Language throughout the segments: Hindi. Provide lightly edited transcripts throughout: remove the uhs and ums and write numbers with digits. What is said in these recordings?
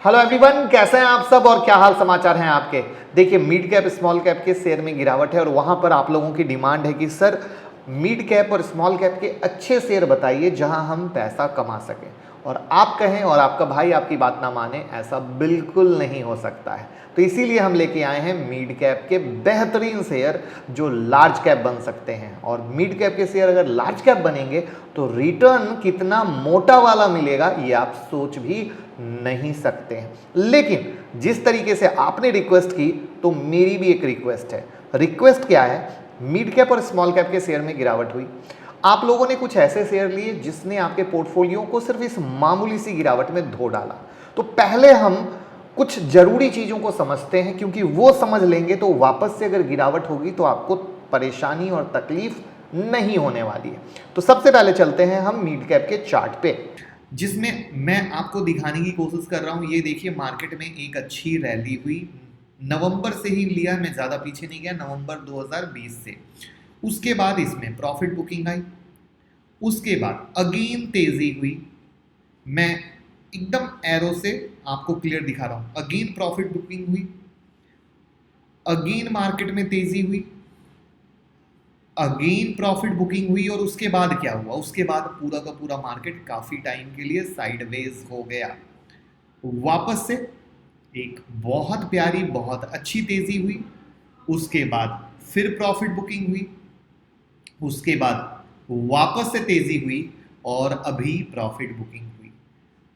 हेलो एवरीवन, कैसे हैं आप सब और क्या हाल समाचार हैं आपके। देखिए, मिड कैप स्मॉल कैप के शेयर में गिरावट है और वहां पर आप लोगों की डिमांड है कि सर मिड कैप और स्मॉल कैप के अच्छे शेयर बताइए जहां हम पैसा कमा सकें। और आप कहें और आपका भाई आपकी बात ना माने, ऐसा बिल्कुल नहीं हो सकता है। तो इसीलिए हम लेके आए हैं मिड कैप के बेहतरीन शेयर जो लार्ज कैप बन सकते हैं। और मिड कैप के शेयर अगर लार्ज कैप बनेंगे तो रिटर्न कितना मोटा वाला मिलेगा ये आप सोच भी नहीं सकते हैं। लेकिन जिस तरीके से आपने रिक्वेस्ट की तो मेरी भी एक रिक्वेस्ट है। रिक्वेस्ट क्या है? मिड कैप और स्मॉल कैप के शेयर में गिरावट हुई, आप लोगों ने कुछ ऐसे शेयर लिए जिसने आपके पोर्टफोलियो को सिर्फ इस मामूली सी गिरावट में धो डाला। तो पहले हम कुछ जरूरी चीजों को समझते हैं, क्योंकि वो समझ लेंगे तो वापस से अगर गिरावट होगी तो आपको परेशानी और तकलीफ नहीं होने वाली है। तो सबसे पहले चलते हैं हम मिड कैप के चार्ट पे, जिसमें मैं आपको दिखाने की कोशिश कर रहा हूं। ये देखिए, मार्केट में एक अच्छी रैली हुई, नवंबर से ही लिया, मैं ज़्यादा पीछे नहीं गया, नवंबर 2020 से। उसके बाद इसमें प्रॉफिट बुकिंग आई, उसके बाद अगेन तेजी हुई। मैं एकदम एरो से आपको क्लियर दिखा रहा हूं। अगेन प्रॉफिट बुकिंग हुई, अगेन मार्केट में तेजी हुई, अगेन प्रॉफिट बुकिंग हुई। और उसके बाद क्या हुआ? उसके बाद पूरा का पूरा मार्केट काफी टाइम के लिए साइडवेज हो गया। वापस से एक बहुत प्यारी, बहुत अच्छी तेजी हुई, उसके बाद फिर प्रॉफिट बुकिंग हुई, उसके बाद वापस से तेजी हुई और अभी प्रॉफिट बुकिंग हुई।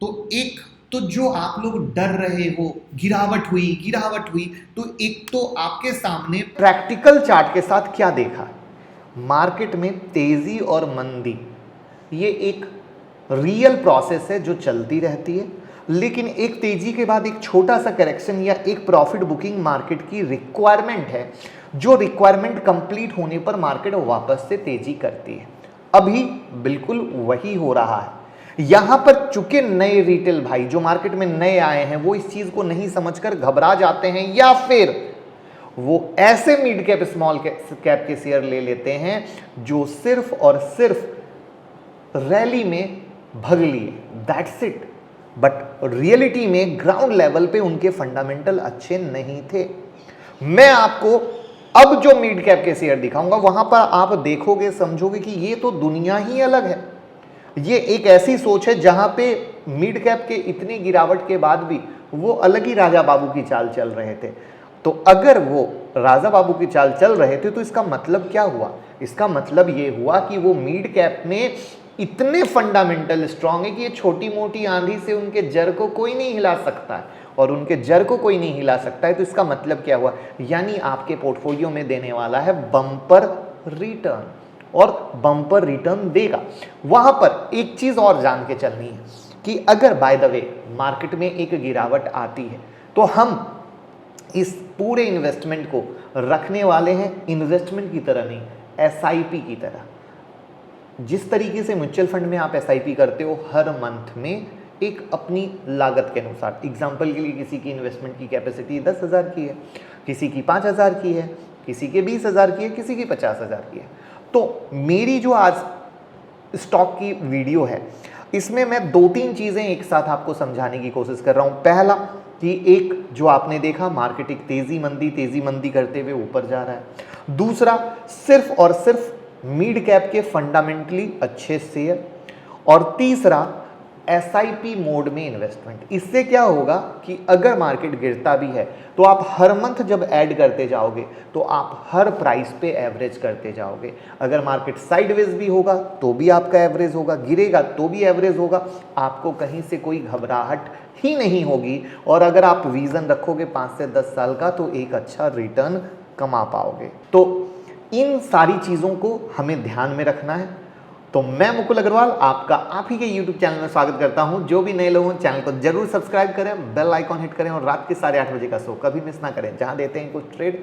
तो एक तो जो आप लोग डर रहे हो गिरावट हुई, तो एक तो आपके सामने प्रैक्टिकल चार्ट के साथ क्या देखा। मार्केट में तेजी और मंदी ये एक रियल प्रोसेस है जो चलती रहती है, लेकिन एक तेजी के बाद एक छोटा सा करेक्शन या एक प्रॉफिट बुकिंग मार्केट की रिक्वायरमेंट है, जो रिक्वायरमेंट कंप्लीट होने पर मार्केट वापस से तेजी करती है। अभी बिल्कुल वही हो रहा है। यहां पर चूंकि नए रिटेल भाई जो मार्केट में नए आए हैं वो इस चीज को नहीं समझकर घबरा जाते हैं, या फिर वो ऐसे मिड कैप स्मॉल कैप के शेयर ले लेते हैं जो सिर्फ और सिर्फ रैली में भग लिए, दैट्स इट। बट रियलिटी में ग्राउंड लेवल पे उनके फंडामेंटल अच्छे नहीं थे। मैं आपको अब जो मिड कैप के शेयर दिखाऊंगा वहां पर आप देखोगे, समझोगे कि ये तो दुनिया ही अलग है। ये एक ऐसी सोच है जहां पे मिड कैप के इतनी गिरावट के बाद भी वो अलग ही राजा बाबू की चाल चल रहे थे। तो अगर वो राजा बाबू की चाल चल रहे थे तो इसका मतलब क्या हुआ? इसका मतलब ये हुआ कि वो मिड कैप में इतने फंडामेंटल स्ट्रांग है कि ये छोटी मोटी आंधी से उनके जड़ को कोई नहीं हिला सकता है, और उनके जड़ को कोई नहीं हिला सकता है। तो इसका मतलब क्या हुआ? यानी आपके पोर्टफोलियो में देने वाला है बम्पर रिटर्न, और बम्पर रिटर्न देगा। वहां पर एक चीज और जान के चलनी है कि अगर बाय द वे मार्केट में एक गिरावट आती है तो हम इस पूरे इन्वेस्टमेंट को रखने वाले हैं इन्वेस्टमेंट की तरह नहीं, एसआईपी की तरह। जिस तरीके से म्यूचुअल फंड में आप एसआईपी करते हो हर मंथ में एक अपनी लागत के अनुसार, एग्जाम्पल के लिए किसी की इन्वेस्टमेंट की कैपेसिटी 10,000 की है, किसी की 5,000 की है, किसी के 20,000 की है, किसी की 50,000 की है। तो मेरी जो आज स्टॉक की वीडियो है इसमें मैं 2-3 चीज़ें एक साथ आपको समझाने की कोशिश कर रहा हूँ। पहला कि एक जो आपने देखा मार्केट एक तेजी मंदी करते हुए ऊपर जा रहा है। दूसरा, सिर्फ और सिर्फ मिड कैप के फंडामेंटली अच्छे शेयर। और तीसरा, एसआईपी मोड में इन्वेस्टमेंट। इससे क्या होगा कि अगर मार्केट गिरता भी है तो आप हर मंथ जब ऐड करते जाओगे तो आप हर प्राइस पे एवरेज करते जाओगे। अगर मार्केट साइडवेज भी होगा तो भी आपका एवरेज होगा, गिरेगा तो भी एवरेज होगा, आपको कहीं से कोई घबराहट ही नहीं होगी। और अगर आप विजन रखोगे 5 से 10 साल का तो एक अच्छा रिटर्न कमा पाओगे। तो इन सारी चीज़ों को हमें ध्यान में रखना है। तो मैं मुकुल अग्रवाल आपका आप ही के YouTube चैनल में स्वागत करता हूं। जो भी नए लोग हैं चैनल को जरूर सब्सक्राइब करें, बेल आइकॉन हिट करें और रात के 8:30 बजे का शो कभी मिस ना करें, जहां देते हैं कुछ ट्रेड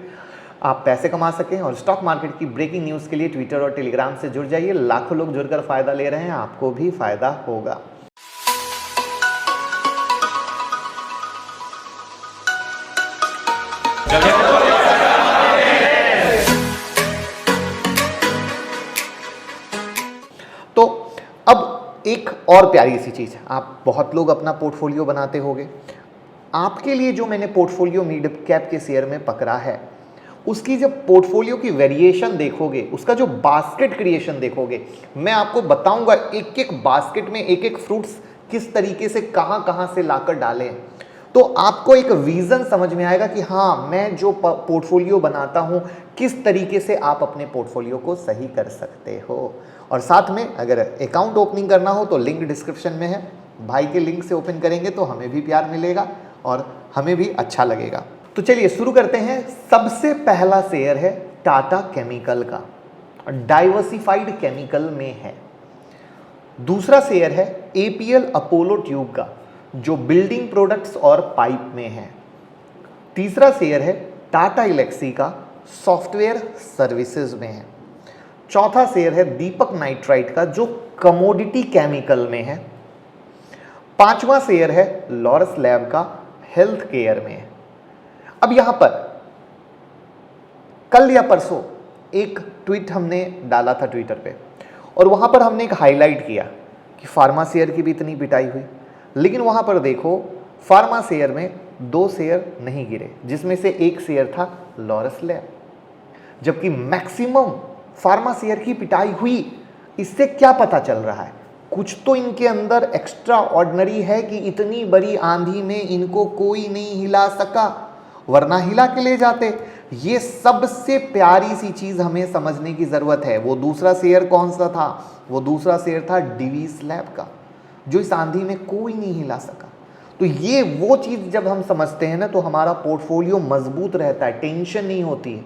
आप पैसे कमा सकें। और स्टॉक मार्केट की ब्रेकिंग न्यूज़ के लिए ट्विटर और टेलीग्राम से जुड़ जाइए। लाखों लोग जुड़कर फायदा ले रहे हैं, आपको भी फायदा होगा। तो अब एक और प्यारी सी चीज़, आप बहुत लोग अपना पोर्टफोलियो बनाते होंगे, आपके लिए जो मैंने पोर्टफोलियो मिड कैप के शेयर में पकड़ा है, उसकी जब पोर्टफोलियो की वेरिएशन देखोगे, उसका जो बास्केट क्रिएशन देखोगे, मैं आपको बताऊंगा एक एक बास्केट में एक एक फ्रूट्स किस तरीके से कहां से लाकर डालें, तो आपको एक विजन समझ में आएगा कि हाँ, मैं जो पोर्टफोलियो बनाता हूं किस तरीके से आप अपने पोर्टफोलियो को सही कर सकते हो। और साथ में अगर अकाउंट ओपनिंग करना हो तो लिंक डिस्क्रिप्शन में है, भाई के लिंक से ओपन करेंगे तो हमें भी प्यार मिलेगा और हमें भी अच्छा लगेगा। तो चलिए शुरू करते हैं। सबसे पहला शेयर है टाटा केमिकल का, डाइवर्सिफाइड केमिकल में है। दूसरा शेयर है एपीएल अपोलो ट्यूब का, जो बिल्डिंग प्रोडक्ट्स और पाइप में है। तीसरा शेयर है टाटा इलेक्सी का, सॉफ्टवेयर सर्विसेज में है। चौथा शेयर है दीपक नाइट्राइट का, जो कमोडिटी केमिकल में है। पांचवा शेयर है लॉरस लैब का, हेल्थ केयर में है। अब यहां पर कल या परसों एक ट्वीट हमने डाला था ट्विटर पे, और वहां पर हमने एक हाईलाइट किया कि फार्मा शेयर की भी इतनी पिटाई हुई, लेकिन वहां पर देखो फार्मा शेयर में 2 शेयर नहीं गिरे, जिसमें से एक शेयर था लॉरस लैब, जबकि मैक्सिमम फार्मा शेयर की पिटाई हुई। इससे क्या पता चल रहा है? कुछ तो इनके अंदर एक्स्ट्रा ऑर्डिनरी है कि इतनी बड़ी आंधी में इनको कोई नहीं हिला सका, वरना हिला के ले जाते। ये सबसे प्यारी सी चीज हमें समझने की जरूरत है। वो दूसरा शेयर कौन सा था? वो दूसरा शेयर था डिवीस लैब का, जो इस आंधी में कोई नहीं हिला सका। तो ये वो चीज जब हम समझते हैं ना, तो हमारा पोर्टफोलियो मजबूत रहता है, टेंशन नहीं होती है।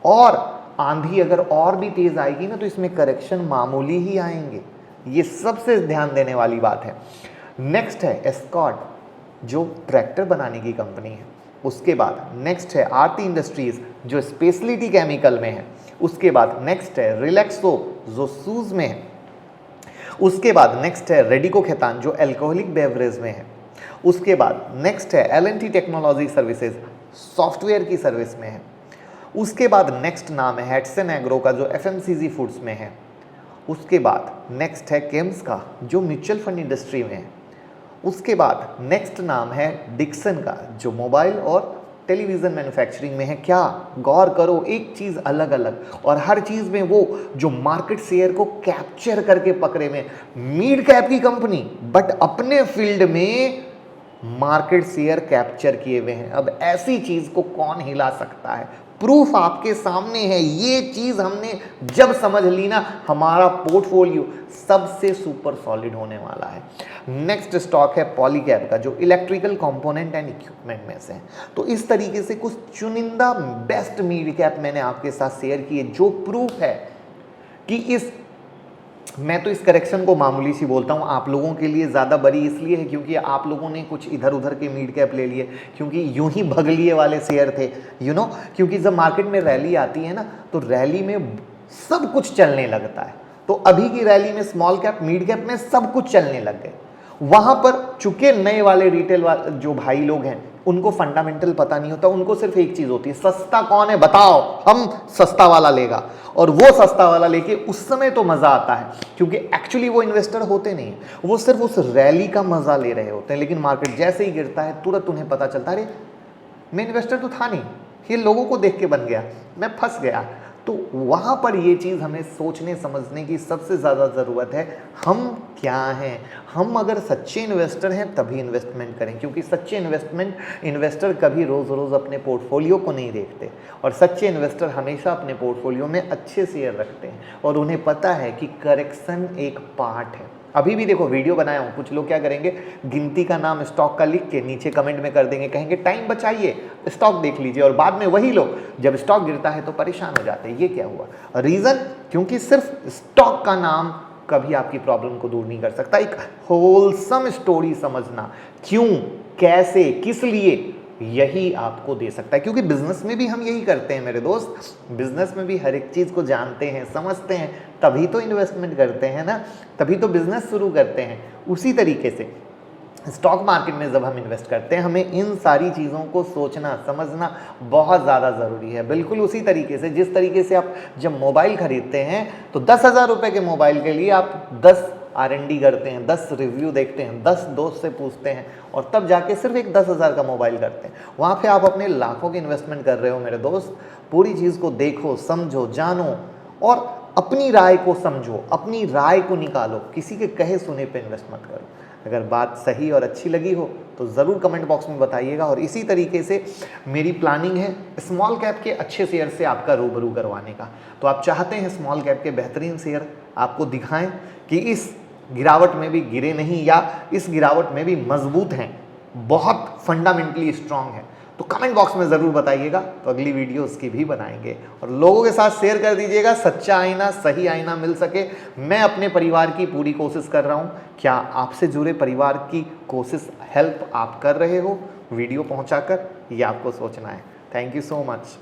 और आंधी अगर और भी तेज आएगी ना, तो इसमें करेक्शन मामूली ही आएंगे। ये सबसे ध्यान देने वाली बात है। नेक्स्ट है एस्कॉर्ट, जो ट्रैक्टर बनाने की कंपनी है। उसके बाद नेक्स्ट है आरती इंडस्ट्रीज, जो स्पेशलिटी केमिकल में है। उसके बाद नेक्स्ट है रिलैक्सो, जो शूज में है। उसके बाद नेक्स्ट है रेडिको खेतान, जो अल्कोहलिक बेवरेज में है। उसके बाद नेक्स्ट है एल&टी टेक्नोलॉजी सर्विसेज, सॉफ्टवेयर की सर्विस में है। उसके बाद नेक्स्ट नाम है हेटसन एग्रो का, जो एफएमसीजी फूड्स में है। उसके बाद नेक्स्ट है केम्स का, जो म्यूचुअल फंड इंडस्ट्री में है। उसके बाद नेक्स्ट नाम है डिक्सन का, जो मोबाइल और टेलीविज़न मैन्युफैक्चरिंग में है। क्या गौर करो, एक चीज़ अलग अलग, और हर चीज़ में वो जो मार्केट शेयर को कैप्चर करके पकड़े में, मिड कैप की कंपनी बट अपने फील्ड में मार्केट शेयर कैप्चर किए हुए हैं। अब ऐसी चीज़ को कौन हिला सकता है? प्रूफ आपके सामने है। ये चीज हमने जब समझ ली ना, हमारा पोर्टफोलियो सबसे सुपर सॉलिड होने वाला है। नेक्स्ट स्टॉक है पॉलीकैब का, जो इलेक्ट्रिकल कंपोनेंट एंड इक्विपमेंट में से है। तो इस तरीके से कुछ चुनिंदा बेस्ट मिड कैप मैंने आपके साथ शेयर किए, जो प्रूफ है कि मैं तो इस करेक्शन को मामूली सी बोलता हूँ, आप लोगों के लिए ज़्यादा बड़ी इसलिए है क्योंकि आप लोगों ने कुछ इधर उधर के मिड कैप ले लिए, क्योंकि यूं ही भगलिए वाले शेयर थे, क्योंकि जब मार्केट में रैली आती है ना, तो रैली में सब कुछ चलने लगता है। तो अभी की रैली में स्मॉल कैप मिड कैप में सब कुछ चलने लग गए। वहाँ पर चूंकि नए वाले रिटेल जो भाई लोग हैं, उनको फंडामेंटल पता नहीं होता, उनको सिर्फ एक चीज़ होती है, सस्ता कौन है बताओ, हम सस्ता वाला लेगा। और वो सस्ता वाला लेके उस समय तो मज़ा आता है, क्योंकि एक्चुअली वो इन्वेस्टर होते नहीं हैं, वो सिर्फ उस रैली का मज़ा ले रहे होते हैं। लेकिन मार्केट जैसे ही गिरता है, तुरंत उन्हें पता चलता है, अरे मैं इन्वेस्टर तो था नहीं, ये लोगों को देख के बन गया, मैं फंस गया। तो वहाँ पर ये चीज़ हमें सोचने समझने की सबसे ज़्यादा ज़रूरत है। हम क्या हैं? हम अगर सच्चे इन्वेस्टर हैं तभी इन्वेस्टमेंट करें, क्योंकि सच्चे इन्वेस्टर कभी रोज़ रोज़ अपने पोर्टफोलियो को नहीं देखते, और सच्चे इन्वेस्टर हमेशा अपने पोर्टफोलियो में अच्छे शेयर रखते हैं, और उन्हें पता है कि करेक्शन एक पार्ट है। अभी भी देखो वीडियो बनाया हूँ, कुछ लोग क्या करेंगे, गिनती का नाम स्टॉक का लिख के नीचे कमेंट में कर देंगे, कहेंगे टाइम बचाइए, स्टॉक देख लीजिए, और बाद में वही लोग जब स्टॉक गिरता है तो परेशान हो जाते हैं। ये क्या हुआ? रीज़न, क्योंकि सिर्फ स्टॉक का नाम कभी आपकी प्रॉब्लम को दूर नहीं कर सकता। एक होलसम स्टोरी समझना, क्यों, कैसे, किस लिए, यही आपको दे सकता है। क्योंकि बिजनेस में भी हम यही करते हैं मेरे दोस्त, बिजनेस में भी हर एक चीज़ को जानते हैं, समझते हैं, तभी तो इन्वेस्टमेंट करते हैं ना, तभी तो बिजनेस शुरू करते हैं। उसी तरीके से स्टॉक मार्केट में जब हम इन्वेस्ट करते हैं, हमें इन सारी चीज़ों को सोचना समझना बहुत ज़्यादा ज़रूरी है। बिल्कुल उसी तरीके से जिस तरीके से आप जब मोबाइल खरीदते हैं, तो 10,000 रुपये के मोबाइल के लिए आप 10 R&D करते हैं, 10 रिव्यू देखते हैं, 10 दोस्त से पूछते हैं और तब जाके सिर्फ एक 10,000 का मोबाइल करते हैं। वहाँ पे आप अपने लाखों की इन्वेस्टमेंट कर रहे हो मेरे दोस्त। पूरी चीज़ को देखो, समझो, जानो और अपनी राय को समझो, अपनी राय को निकालो। किसी के कहे सुने पे इन्वेस्ट मत करो। अगर बात सही और अच्छी लगी हो तो ज़रूर कमेंट बॉक्स में बताइएगा। और इसी तरीके से मेरी प्लानिंग है स्मॉल कैप के अच्छे शेयर से आपका रूबरू करवाने का। तो आप चाहते हैं स्मॉल कैप के बेहतरीन शेयर आपको दिखाएं कि इस गिरावट में भी गिरे नहीं या इस गिरावट में भी मजबूत हैं, बहुत फंडामेंटली स्ट्रांग है, तो कमेंट बॉक्स में ज़रूर बताइएगा। तो अगली वीडियो उसकी भी बनाएंगे और लोगों के साथ शेयर कर दीजिएगा। सच्चा आईना, सही आईना मिल सके। मैं अपने परिवार की पूरी कोशिश कर रहा हूँ। क्या आपसे जुड़े परिवार की कोशिश, हेल्प आप कर रहे हो वीडियो पहुँचाकर? ये आपको सोचना है। Thank you so much.